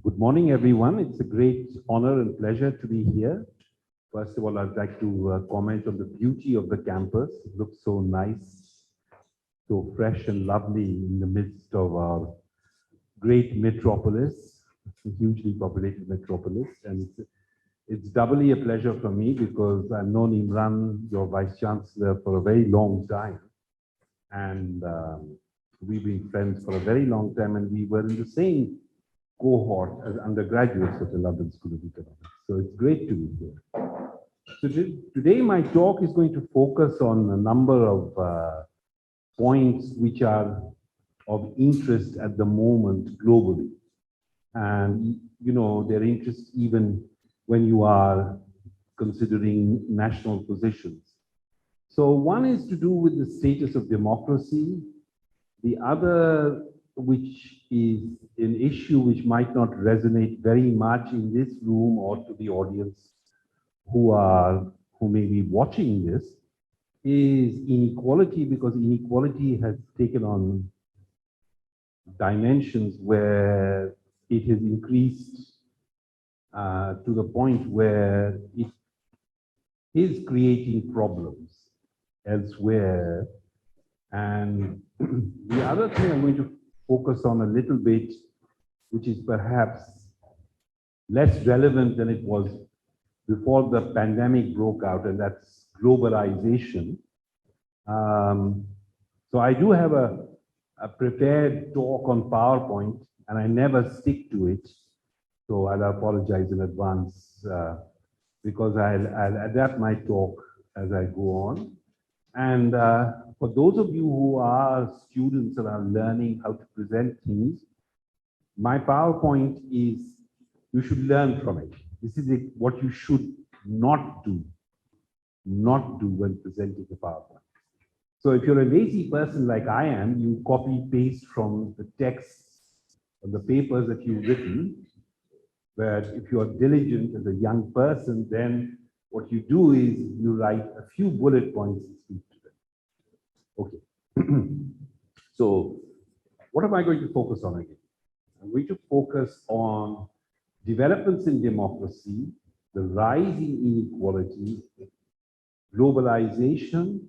Good morning, everyone. It's a great honor and pleasure to be here. First of all, I'd like to comment on the beauty of the campus. It looks so nice, so fresh and lovely in the midst of our great metropolis, a hugely populated metropolis. And it's doubly a pleasure for me because I've known Imran, your Vice Chancellor, for a very long time. And we've been friends for a very long time, and we were in the same cohort as undergraduates at the London School of Economics. So it's great to be here. So today my talk is going to focus on a number of points which are of interest at the moment globally. And, you know, their interest even when you are considering national positions. So one is to do with the status of democracy. The other, which is an issue which might not resonate very much in this room or to the audience who may be watching this, is inequality, because inequality has taken on dimensions where it has increased to the point where it is creating problems elsewhere. And the other thing I'm going to focus on a little bit, which is perhaps less relevant than it was before the pandemic broke out, and that's globalization. So I do have a prepared talk on PowerPoint, and I never stick to it. So I'll apologize in advance because I'll adapt my talk as I go on. And for those of you who are students and are learning how to present things, my PowerPoint is, you should learn from it. This is what you should not do when presenting a PowerPoint. So if you're a lazy person like I am, you copy paste from the texts of the papers that you've written. But if you're diligent as a young person, then what you do is you write a few bullet points and speak to them. Okay. So what am I going to focus on again? I'm going to focus on developments in democracy, the rise in inequality, globalization,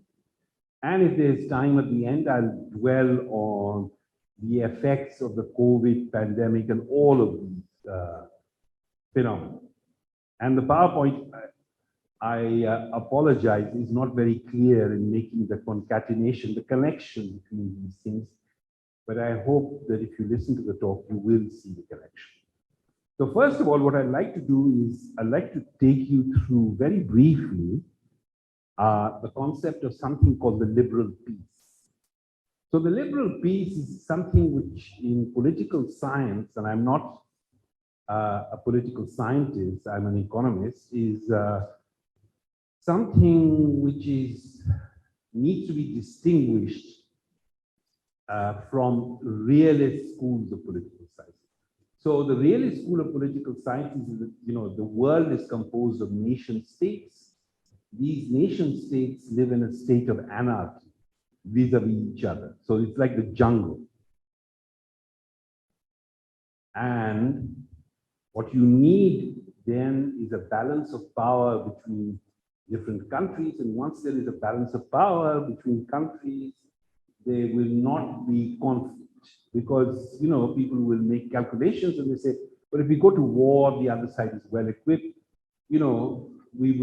and if there's time at the end, I'll dwell on the effects of the COVID pandemic and all of these phenomena. And the PowerPoint, I apologize, is not very clear in making the concatenation, the connection between these things. But I hope that if you listen to the talk, you will see the connection. So first of all, what I'd like to do is I'd like to take you through very briefly the concept of something called the liberal peace. So the liberal peace is something which in political science, and I'm not a political scientist, I'm an economist, is something which needs to be distinguished from realist schools of political science. So the realist school of political science is that, you know, the world is composed of nation states. These nation states live in a state of anarchy vis-a-vis each other. So it's like the jungle. And what you need then is a balance of power between different countries. And once there is a balance of power between countries, there will not be conflict. Because, you know, people will make calculations and they say, but if we go to war, the other side is well equipped, you know, we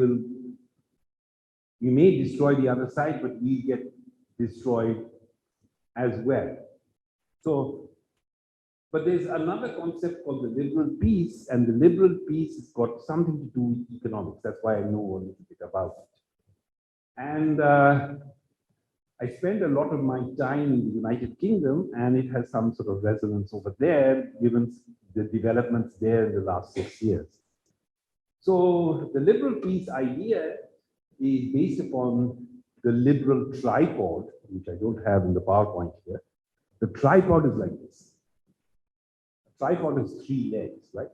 may destroy the other side, but we get destroyed as well. So, but there's another concept called the liberal peace, and the liberal peace has got something to do with economics. That's why I know a little bit about it. And I spend a lot of my time in the United Kingdom, and it has some sort of resonance over there, given the developments there in the last 6 years. So the liberal peace idea is based upon the liberal tripod, which I don't have in the PowerPoint here. The tripod is like this. The tripod has 3 legs, right?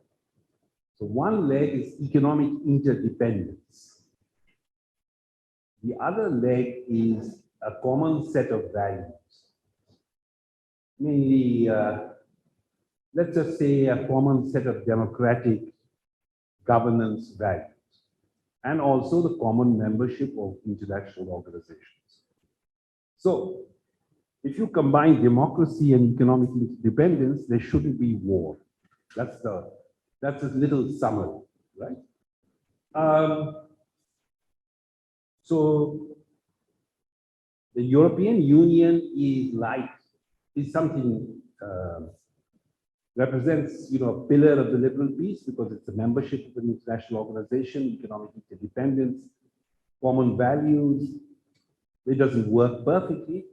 So one leg is economic interdependence. The other leg is a common set of values. Mainly, let's just say, a common set of democratic governance values, and also the common membership of international organizations. So, if you combine democracy and economic independence, there shouldn't be war. That's a little summary, right? So the European Union is something represents, a pillar of the liberal peace because it's a membership of an international organization, economic interdependence, common values. It doesn't work perfectly.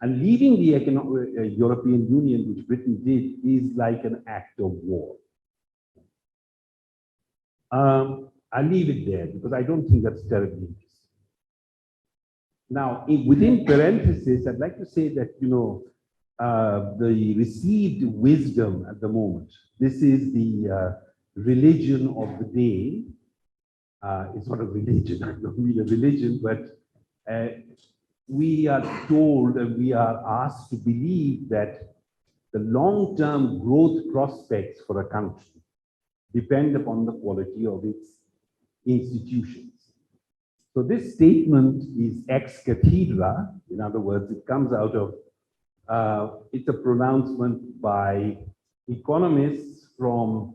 And leaving the European Union, which Britain did, is like an act of war. I'll leave it there because I don't think that's terribly interesting. Now, within parentheses, I'd like to say that, the received wisdom at the moment, this is the religion of the day. It's not a religion, I don't mean a religion, but we are told and we are asked to believe that the long-term growth prospects for a country depend upon the quality of its institutions. So this statement is ex cathedra. In other words, it comes out of, it's a pronouncement by economists from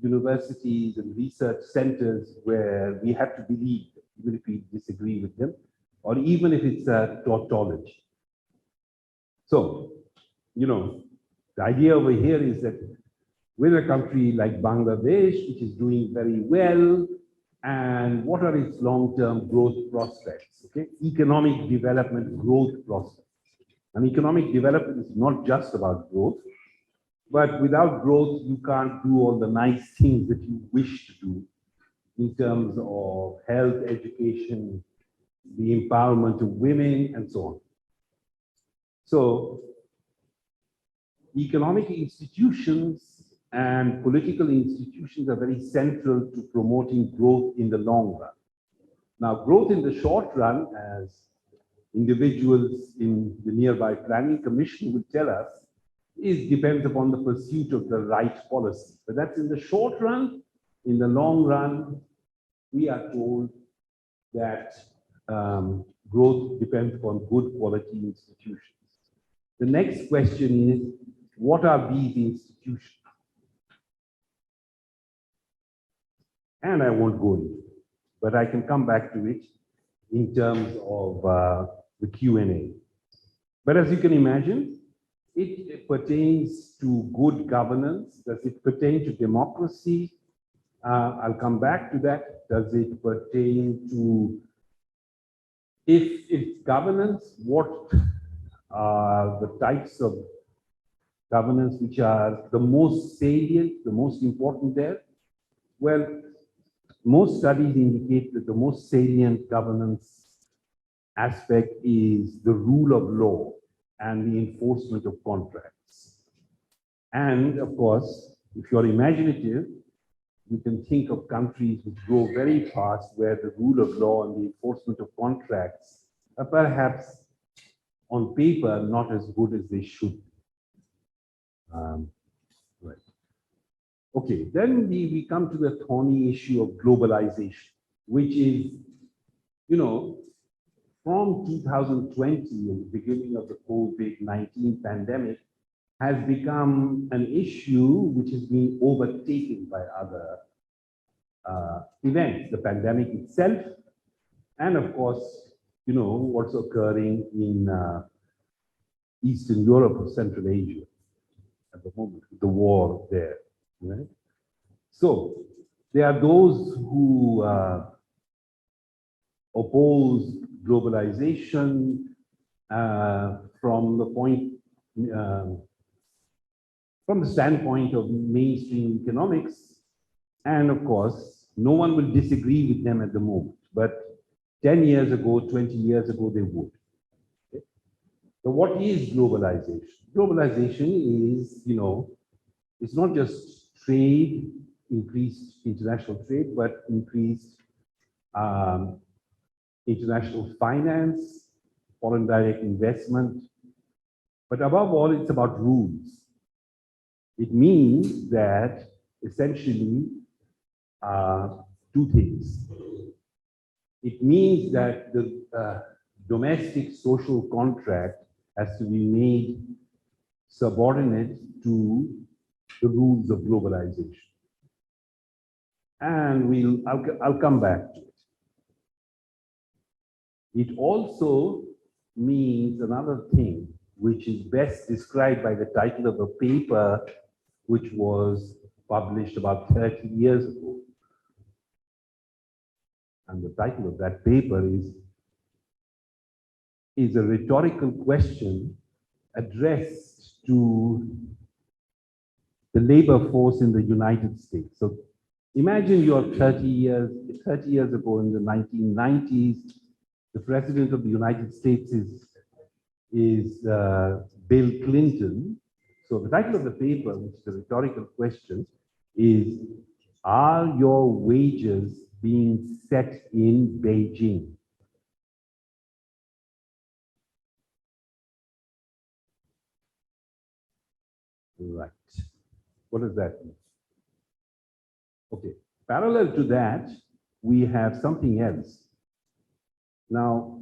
universities and research centers where we have to believe, even if we disagree with them, or even if it's a tautology. So, the idea over here is that with a country like Bangladesh, which is doing very well, and what are its long-term growth prospects? Okay, economic development growth prospects. And economic development is not just about growth, but without growth, you can't do all the nice things that you wish to do in terms of health, education, the empowerment of women, and so on. So, economic institutions and political institutions are very central to promoting growth in the long run. Now, growth in the short run, as individuals in the nearby planning commission will tell us, depends upon the pursuit of the right policy. But that's in the short run. In the long run, we are told that growth depends upon good quality institutions. The next question is, what are these institutions? And I won't go into it, but I can come back to it in terms of the Q&A. But as you can imagine, it pertains to good governance. Does it pertain to democracy? I'll come back to that. Does it pertain to, if it's governance, what are the types of governance which are the most salient, the most important there? Well, most studies indicate that the most salient governance aspect is the rule of law and the enforcement of contracts. And of course, if you're imaginative, you can think of countries which grow very fast where the rule of law and the enforcement of contracts are perhaps on paper not as good as they should be. Right. Okay, then we come to the thorny issue of globalization, which is, from 2020 and the beginning of the COVID-19 pandemic has become an issue which has been overtaken by other events, the pandemic itself, and of course, what's occurring in Eastern Europe or Central Asia at the moment, the war there. Right? So there are those who oppose globalization from the standpoint of mainstream economics, and of course, no one will disagree with them at the moment. But 10 years ago, 20 years ago, they would. Okay? So what is globalization? Globalization is, it's not just trade, increased international trade, but increased international finance, foreign direct investment. But above all, it's about rules. It means that essentially two things. It means that the domestic social contract has to be made subordinate to the rules of globalization. And I'll come back to it. It also means another thing, which is best described by the title of a paper which was published about 30 years ago. And the title of that paper is a rhetorical question addressed to the labor force in the United States. So imagine you're 30 years ago in the 1990s, the president of the United States is Bill Clinton. So the title of the paper, which is a rhetorical question, is, are your wages being set in Beijing? Right. What does that mean? Okay. Parallel to that, we have something else. Now,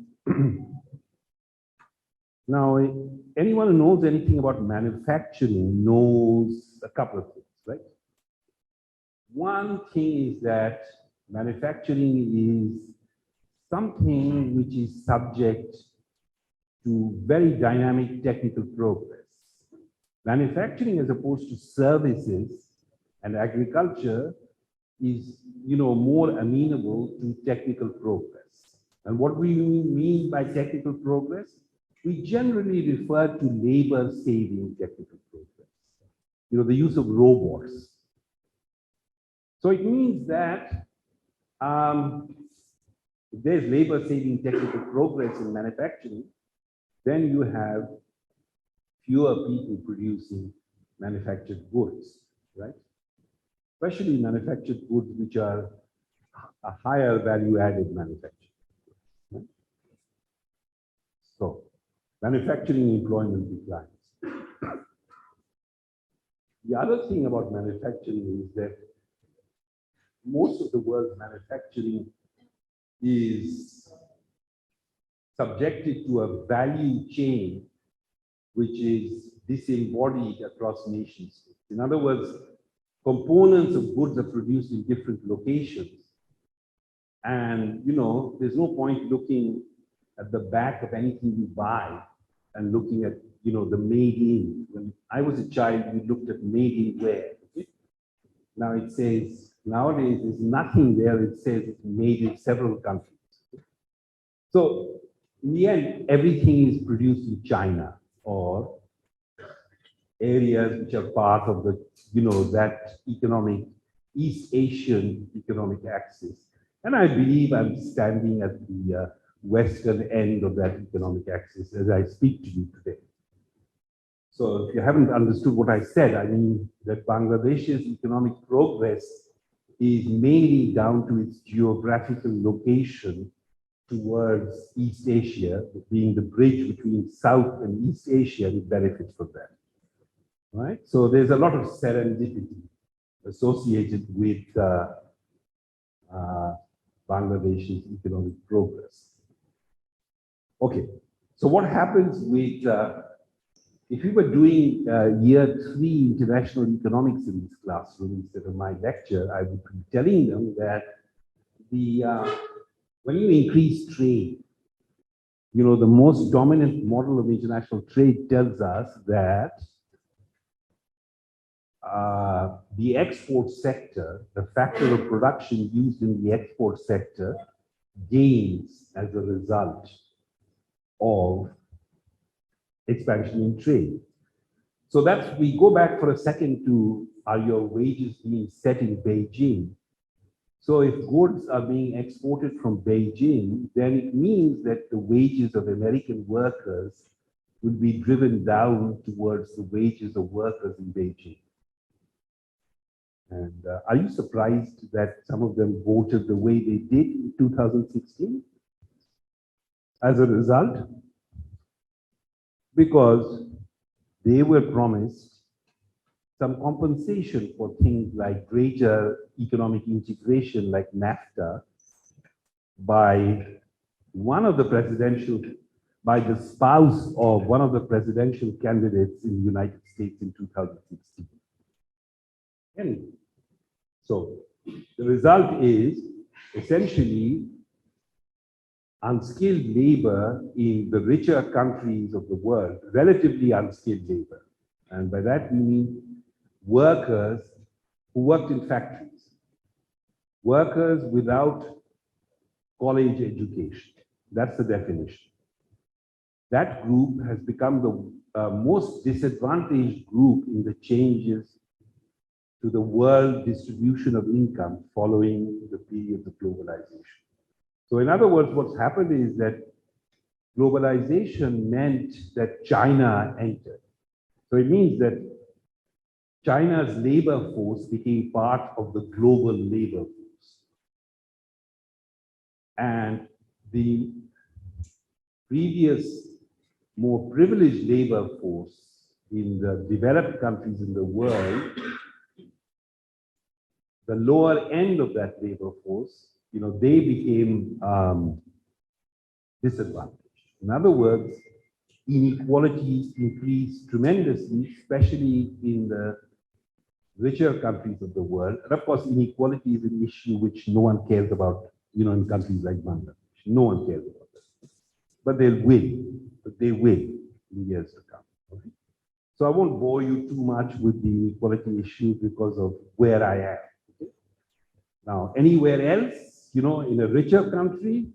anyone who knows anything about manufacturing knows a couple of things, right? One thing is that manufacturing is something which is subject to very dynamic technical progress. Manufacturing, as opposed to services and agriculture, is more amenable to technical progress. And what we mean by technical progress, we generally refer to labor-saving technical progress. The use of robots. So it means that if there's labor-saving technical progress in manufacturing, then you have fewer people producing manufactured goods, right? Especially manufactured goods which are a higher value-added manufacturing. Right? So, manufacturing employment declines. The other thing about manufacturing is that most of the world's manufacturing is subjected to a value chain which is disembodied across nation states. In other words, components of goods are produced in different locations. And, there's no point looking at the back of anything you buy and looking at, the made in. When I was a child, we looked at made in where. Okay? Now it says, nowadays, there's nothing there. It says it's made in several countries. So in the end, everything is produced in China or areas which are part of the, that East Asian economic axis. And I believe I'm standing at the western end of that economic axis as I speak to you today. So if you haven't understood what I said, I mean that Bangladesh's economic progress is mainly down to its geographical location towards East Asia, being the bridge between South and East Asia. It benefits from that. Right? So there's a lot of serendipity associated with Bangladesh's economic progress. Okay, so what happens with, if we were doing year 3 international economics in this classroom instead of my lecture, I would be telling them that when you increase trade, the most dominant model of international trade tells us that the export sector, the factor of production used in the export sector, gains as a result of expansion in trade. So that's, we go back for a second to, are your wages being set in Beijing? So if goods are being exported from Beijing, then it means that the wages of American workers will be driven down towards the wages of workers in Beijing. And are you surprised that some of them voted the way they did in 2016? As a result, because they were promised some compensation for things like greater economic integration like NAFTA by one of the presidential, by the spouse of one of the presidential candidates in the United States in 2016. Anyway, so the result is essentially unskilled labor in the richer countries of the world, relatively unskilled labor. And by that we mean workers who worked in factories, workers without college education. That's the definition. That group has become the most disadvantaged group in the changes to the world distribution of income following the period of globalization. So in other words, what's happened is that globalization meant that China entered. So it means that China's labor force became part of the global labor force. And the previous, more privileged labor force in the developed countries in the world, the lower end of that labor force, they became disadvantaged. In other words, inequalities increased tremendously, especially in the richer countries of the world. And of course, inequality is an issue which no one cares about, in countries like Bangladesh. No one cares about that. But they will in years to come. Okay? So I won't bore you too much with the inequality issue because of where I am. Okay? Now, anywhere else, in a richer country,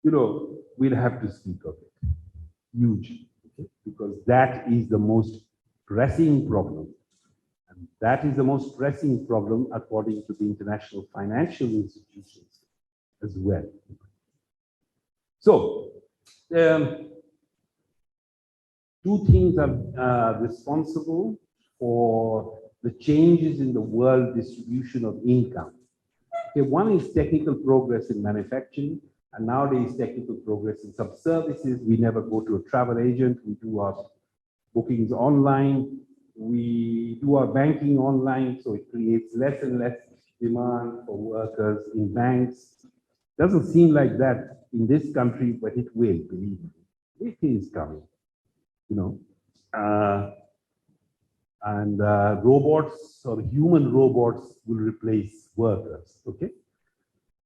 we'll have to speak of it. Huge. Okay? Because that is the most pressing problem. And that is the most pressing problem according to the international financial institutions as well. So, two things are responsible for the changes in the world distribution of income. Okay, one is technical progress in manufacturing, and nowadays technical progress in some services. We never go to a travel agent. We do our bookings online. We do our banking online, so it creates less and less demand for workers in banks. Doesn't seem like that in this country, but it will, believe me. It is coming, robots or human robots will replace workers, okay?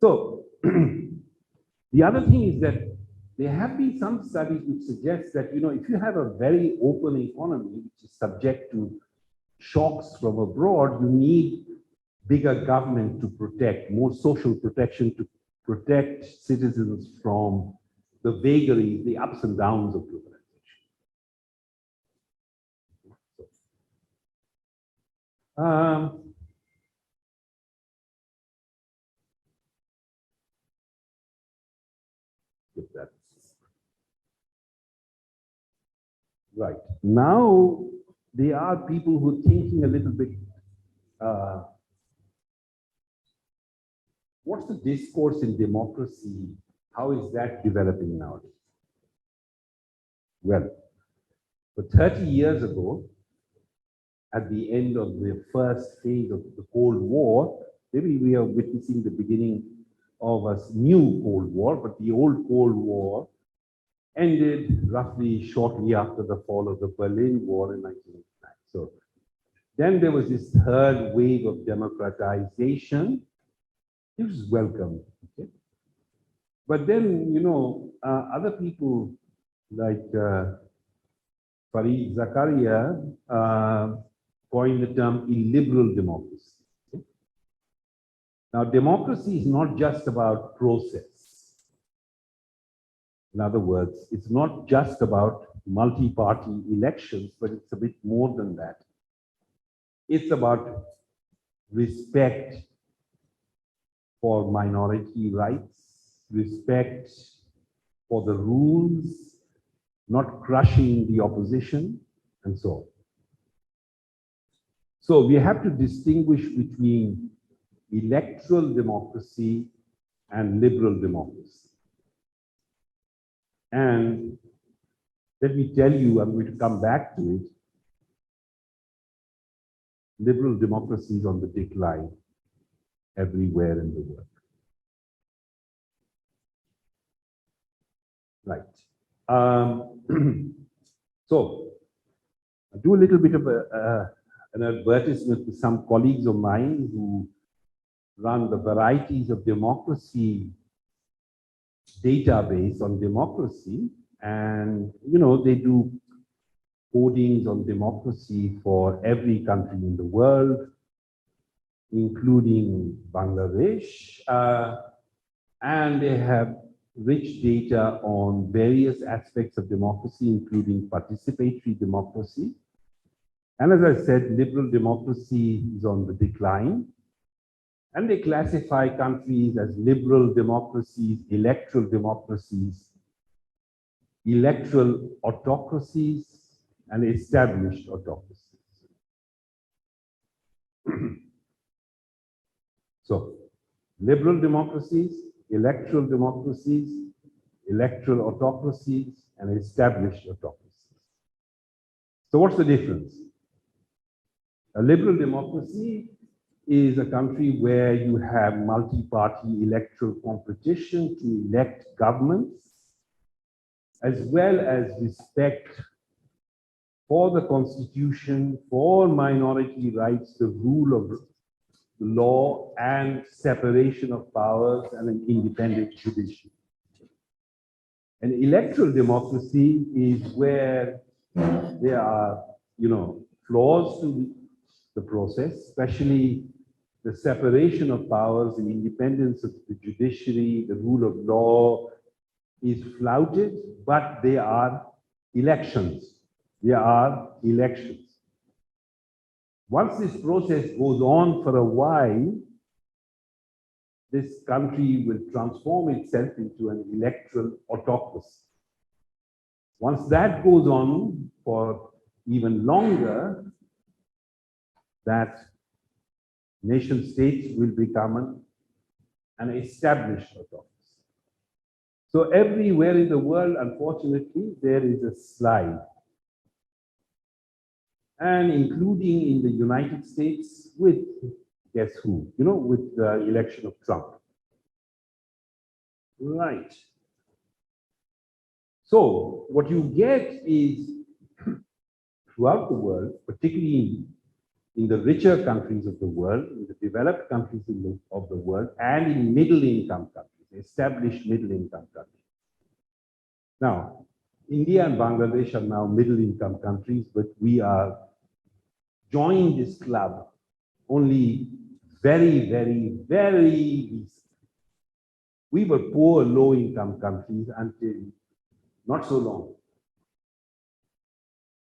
So, the other thing is that there have been some studies which suggest that, if you have a very open economy, which is subject to shocks from abroad, you need bigger government to protect, more social protection to protect citizens from the vagaries, the ups and downs of globalization. Right. Now, there are people who are thinking a little bit, what's the discourse in democracy? How is that developing nowadays? Well, for 30 years ago, at the end of the first phase of the Cold War, maybe we are witnessing the beginning of a new Cold War, but the old Cold War ended roughly shortly after the fall of the Berlin Wall in 1989. So then there was this third wave of democratization. It was welcome. Okay? But then, other people like Fareed Zakaria coined the term illiberal democracy. Okay? Now, democracy is not just about process. In other words, it's not just about multi-party elections, but it's a bit more than that. It's about respect for minority rights, respect for the rules, not crushing the opposition, and so on. So we have to distinguish between electoral democracy and liberal democracy. And let me tell you, I'm going to come back to it. liberal democracy is on the decline everywhere in the world. Right. So, I'll do a little bit of an advertisement to some colleagues of mine who run the Varieties of Democracy database on democracy. And, you know, they do codings on democracy for every country in the world, including Bangladesh. And they have rich data on various aspects of democracy, including participatory democracy. And as I said, liberal democracy is on the decline. And they classify countries as liberal democracies, electoral democracies, electoral autocracies, and established autocracies. So, liberal democracies, electoral democracies, electoral autocracies, and established autocracies. So what's the difference? A liberal democracy is a country where you have multi-party electoral competition to elect governments, as well as respect for the constitution, for minority rights, the rule of law, and separation of powers, and an independent judiciary. An electoral democracy is where there are, you know, flaws to the process, especially the separation of powers, the independence of the judiciary, the rule of law is flouted, but they are elections. There are elections. Once this process goes on for a while, this country will transform itself into an electoral autocracy. Once that goes on for even longer, that nation states will become an established autocracy. So everywhere in the world, unfortunately, there is a slide. And including in the United States with, guess who? You know, with the election of Trump. Right. So what you get is throughout the world, particularly in the richer countries of the world, in the developed countries of the world, and in middle-income countries, established middle-income countries. Now, India and Bangladesh are now middle-income countries, but we are joined this club only very, very, very recently. We were poor, low-income countries until not so long,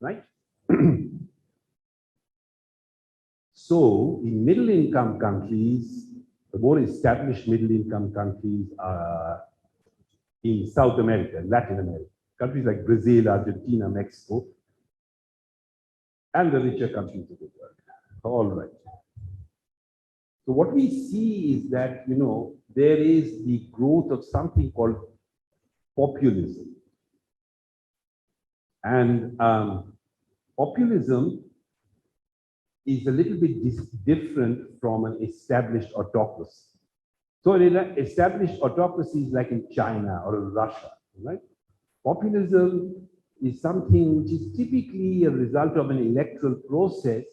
right? So, in middle-income countries, the more established middle-income countries are in South America, Latin America, countries like Brazil, Argentina, Mexico, and the richer countries of the world. All right. So what we see is that, you know, there is the growth of something called populism. And populism is a little bit different from an established autocracy. So an established autocracy is like in China or in Russia, right? Populism is something which is typically a result of an electoral process,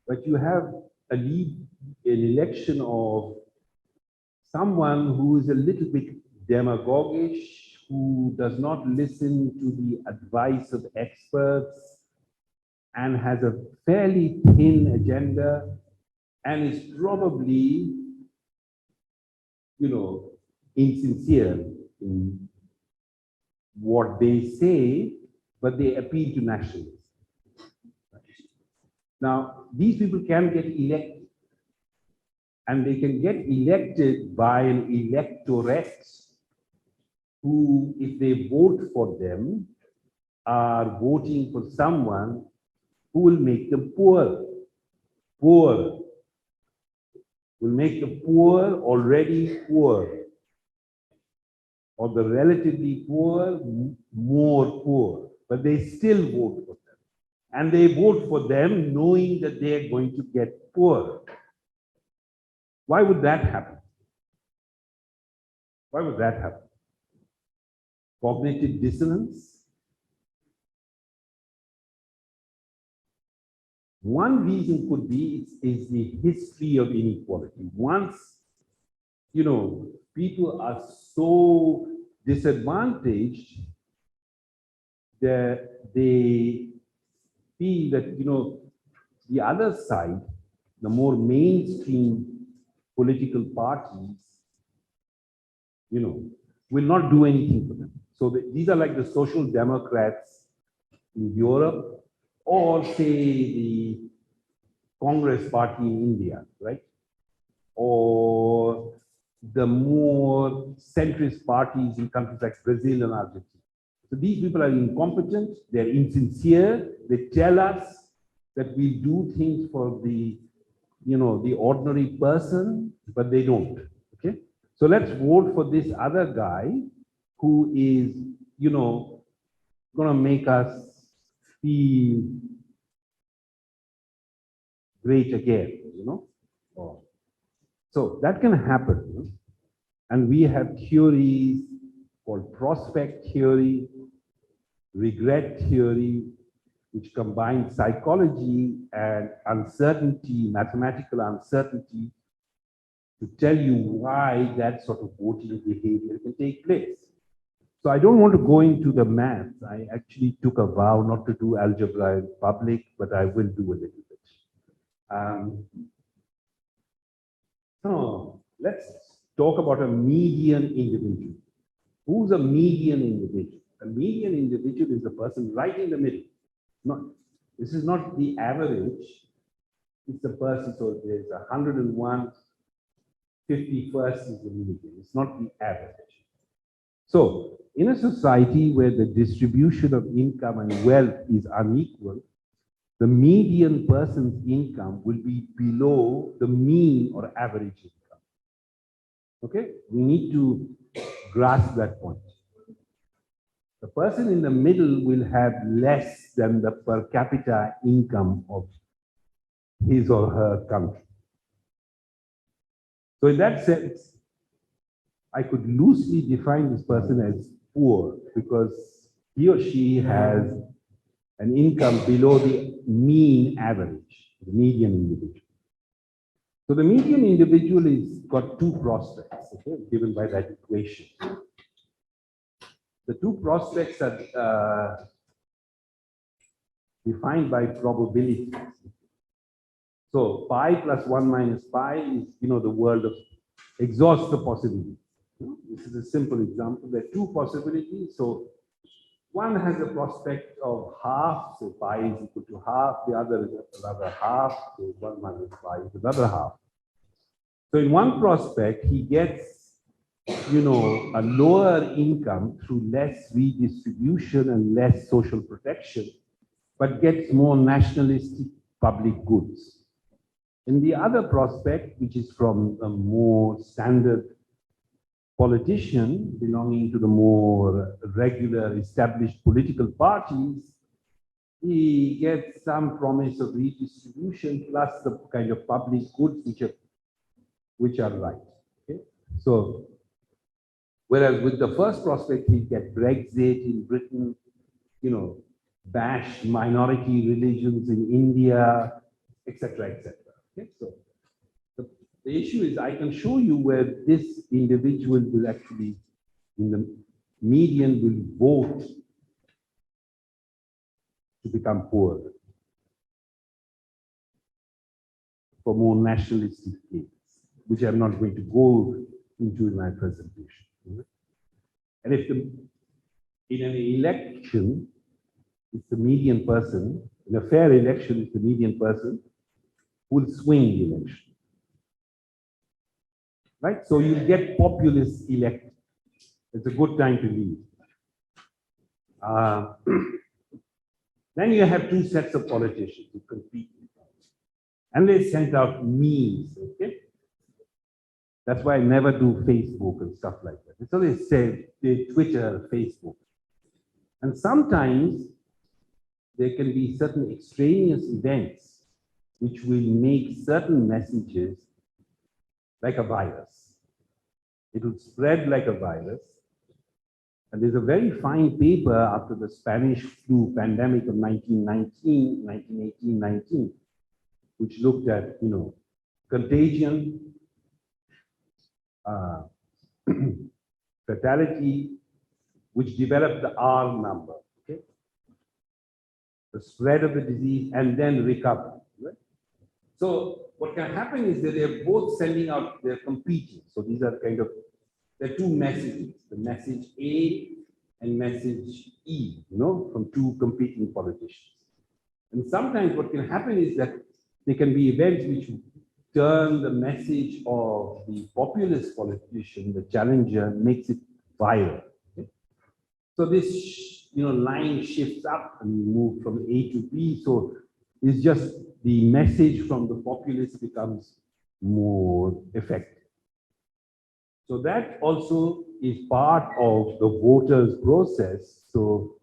but you have an election of someone who is a little bit demagogish, who does not listen to the advice of experts, and has a fairly thin agenda, and is probably, you know, insincere in what they say, but they appeal to nationalism. Now, these people can get elected, and they can get elected by an electorate who, if they vote for them, are voting for someone who will make them poor. Will make the poor already poor, or the relatively poor more poor, but they still vote for them. and they vote for them knowing that they are going to get poor. Why would that happen? Why would that happen? Cognitive dissonance? One reason could be is the history of inequality. Once, people are so disadvantaged that they feel that, the other side, the more mainstream political parties, will not do anything for them. So these are like the social democrats in Europe, or say the Congress party in India, right? Or the more centrist parties in countries like Brazil and Argentina. So these people are incompetent, they're insincere, they tell us that we do things for the, the ordinary person, but they don't, okay? So let's vote for this other guy who is, going to make us feel great again, So that can happen. And we have theories called prospect theory, regret theory, which combine psychology and uncertainty, mathematical uncertainty, to tell you why that sort of voting behavior can take place. So I don't want to go into the math. I actually took a vow not to do algebra in public, but I will do a little bit. So let's talk about a median individual. Who's a median individual? A median individual is the person right in the middle. This is not the average. It's the person, so there's 101, 51st is the median. It's not the average. So in a society where the distribution of income and wealth is unequal, the median person's income will be below the mean or average income. Okay? We need to grasp that point. The person in the middle will have less than the per capita income of his or her country. So in that sense, I could loosely define this person as poor because he or she has an income below the mean average, the median individual. So the median individual is got two prospects, okay, given by that equation. The two prospects are defined by probabilities. So pi plus 1 minus pi is, the world of exhaust the possibilities. This is a simple example. There are two possibilities. So one has a prospect of half, so pi is equal to half. The other is another half, so 1 minus pi is another half. So in one prospect, he gets, a lower income through less redistribution and less social protection, but gets more nationalistic public goods. In the other prospect, which is from a more standard politician belonging to the more regular established political parties, he gets some promise of redistribution plus the kind of public goods which are right. Okay? So, whereas with the first prospect, he get Brexit in Britain, bash minority religions in India, etc., etc. Okay? So the issue is I can show you where this individual will actually, in the median, will vote to become poor for more nationalistic aims, which I'm not going to go into in my presentation. And if in an election, it's the median person, in a fair election, it's the median person who will swing the election. Right? So you get populists elected. It's a good time to leave. Then you have two sets of politicians who compete. And they sent out memes, okay? That's why I never do Facebook and stuff like that. So they say, they Twitter, Facebook. And sometimes there can be certain extraneous events which will make certain messages like a virus. It will spread like a virus. And there's a very fine paper after the Spanish flu pandemic of 1919, which looked at, contagion, fatality, which developed the R number, okay? The spread of the disease and then recovery, right? So what can happen is that they're both sending out, they're competing. So these are there are two messages, the message A and message E, from two competing politicians. And sometimes what can happen is that there can be events which turn the message of the populist politician, the challenger, makes it viral. Okay? So this, line shifts up and you move from A to B. So it's just the message from the populist becomes more effective. So that also is part of the voters' process. So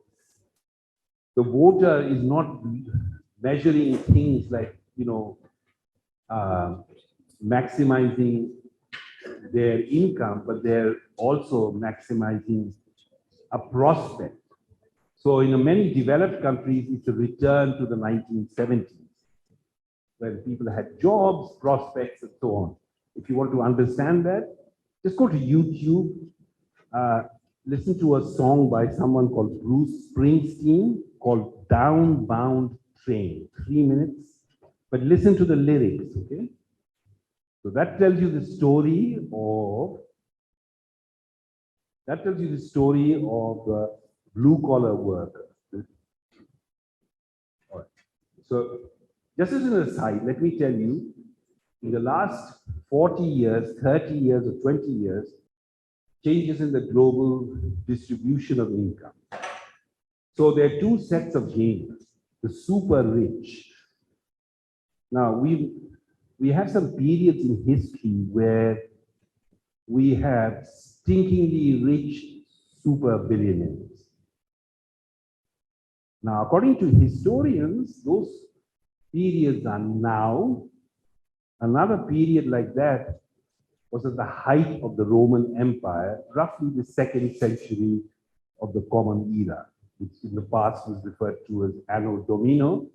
the voter is not measuring things like, maximizing their income, but they're also maximizing a prospect. So in many developed countries, it's a return to the 1970s, when people had jobs, prospects, and so on. If you want to understand that, just go to YouTube, listen to a song by someone called Bruce Springsteen called Downbound Train, 3 minutes, but listen to the lyrics, okay? So that tells you the story of, blue-collar workers. All right. So just as an aside, let me tell you, in the last 40 years, 30 years, or 20 years, changes in the global distribution of income. So there are two sets of gainers, the super rich. Now, we have some periods in history where we have stinkingly rich super billionaires. Now, according to historians, those periods are now. Another period like that was at the height of the Roman Empire, roughly the 2nd century of the Common Era, which in the past was referred to as Anno Domino,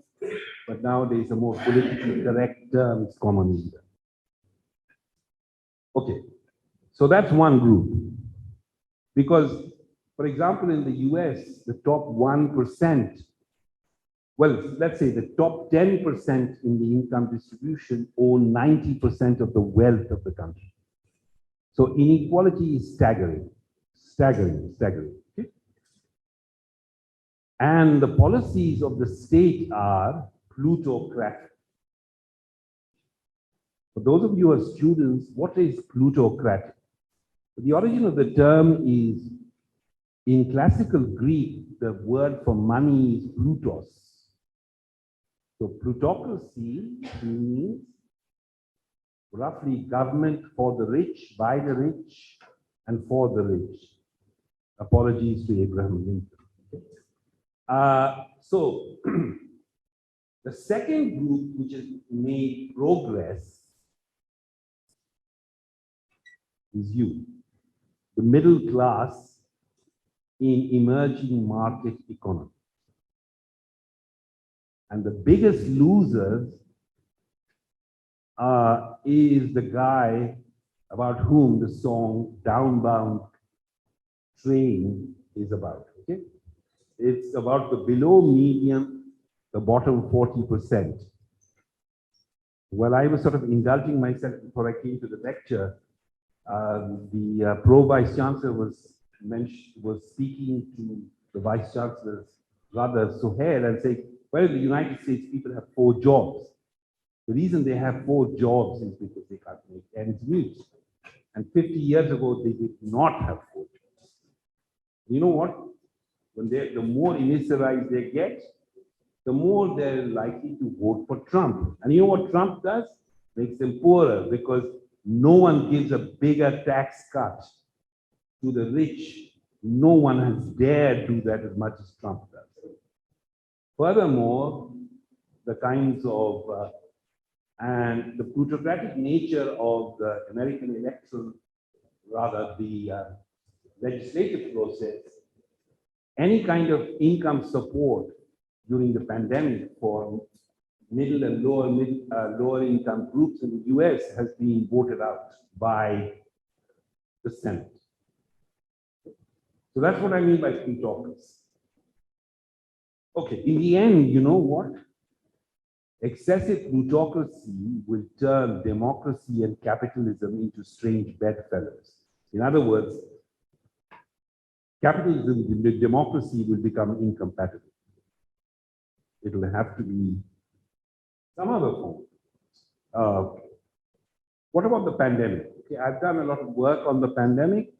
but nowadays a more politically correct term is Common Era. Okay, so that's one group. Because, for example, in the US, the top 1%, well, let's say the top 10% in the income distribution own 90% of the wealth of the country. So inequality is staggering. Okay? And the policies of the state are plutocratic. For those of you who are students, what is plutocratic? The origin of the term is, in classical Greek, the word for money is plutos. So plutocracy means roughly government for the rich, by the rich, and for the rich. Apologies to Abraham Lincoln. So the second group which has made progress is you, the middle class in emerging market economy. And the biggest losers is the guy about whom the song Downbound Train is about. Okay? It's about the below medium, the bottom 40%. While I was sort of indulging myself before I came to the lecture, the Pro-Vice Chancellor was speaking to the Vice Chancellor's brother, Sohail, and saying, well, in the United States, people have 4 jobs. The reason they have 4 jobs is because they can't make ends meet. And 50 years ago, they did not have 4 jobs. You know what? When the more initialized they get, the more they're likely to vote for Trump. And you know what Trump does? Makes them poorer, because no one gives a bigger tax cut to the rich. No one has dared do that as much as Trump does. Furthermore, the kinds of and the plutocratic nature of the American electoral, rather the legislative process, any kind of income support during the pandemic for middle and lower income groups in the US has been voted out by the Senate. So that's what I mean by plutocracy. Okay, in the end, you know what? Excessive plutocracy will turn democracy and capitalism into strange bedfellows. In other words, capitalism and democracy will become incompatible. It will have to be some other form. What about the pandemic? Okay, I've done a lot of work on the pandemic,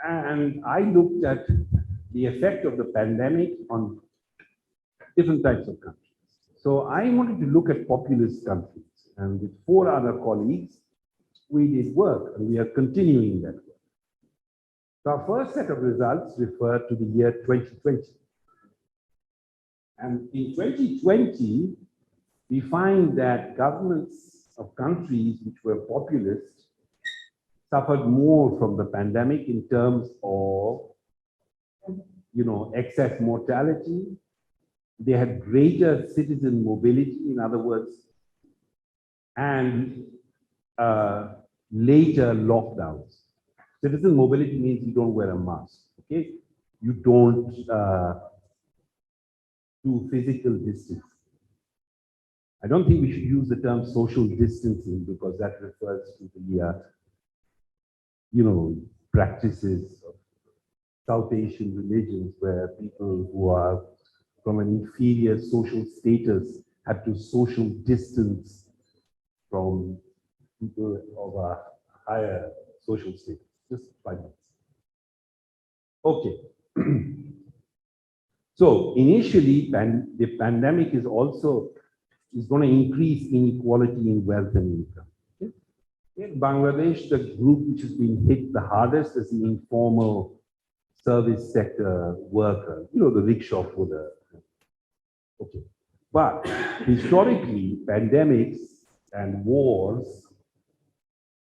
and I looked at the effect of the pandemic on different types of countries. So I wanted to look at populist countries, and with 4 other colleagues, we did work, and we are continuing that work. So our first set of results refer to the year 2020. And in 2020, we find that governments of countries which were populist suffered more from the pandemic in terms of, excess mortality. They had greater citizen mobility, in other words, and later lockdowns. Citizen mobility means you don't wear a mask, okay? You don't do physical distance. I don't think we should use the term social distancing because that refers to the, practices of South Asian religions where people who are from an inferior social status had to social distance from people of a higher social status. Just 5 minutes. Okay. So initially, the pandemic is going to increase inequality in wealth and income. Okay? In Bangladesh, the group which has been hit the hardest is the informal service sector worker, the rickshaw puller. Okay. But historically, pandemics and wars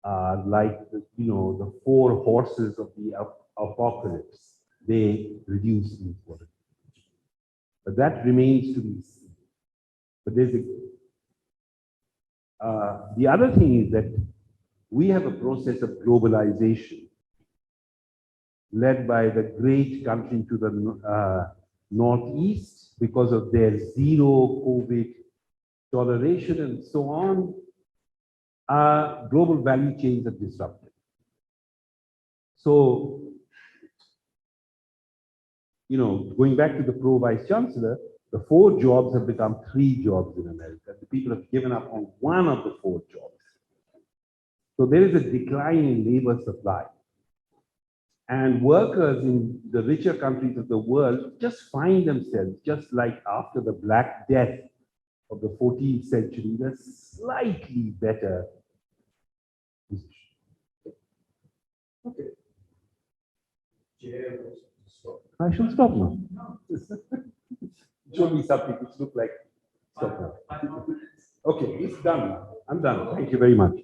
are like the 4 horses of the apocalypse. They reduce inequality. But that remains to be seen. But there's the other thing is that we have a process of globalization led by the great country to the northeast because of their zero COVID toleration and so on. Global value chains are disrupted. So, going back to the pro-vice chancellor, the 4 jobs have become 3 jobs in America. The people have given up on 1 of the 4 jobs. So there is a decline in labor supply. And workers in the richer countries of the world just find themselves, just like after the Black Death of the 14th century, in a slightly better position. Okay. I should stop now. Show me something which looks like stop now. Okay, it's done. I'm done. Thank you very much.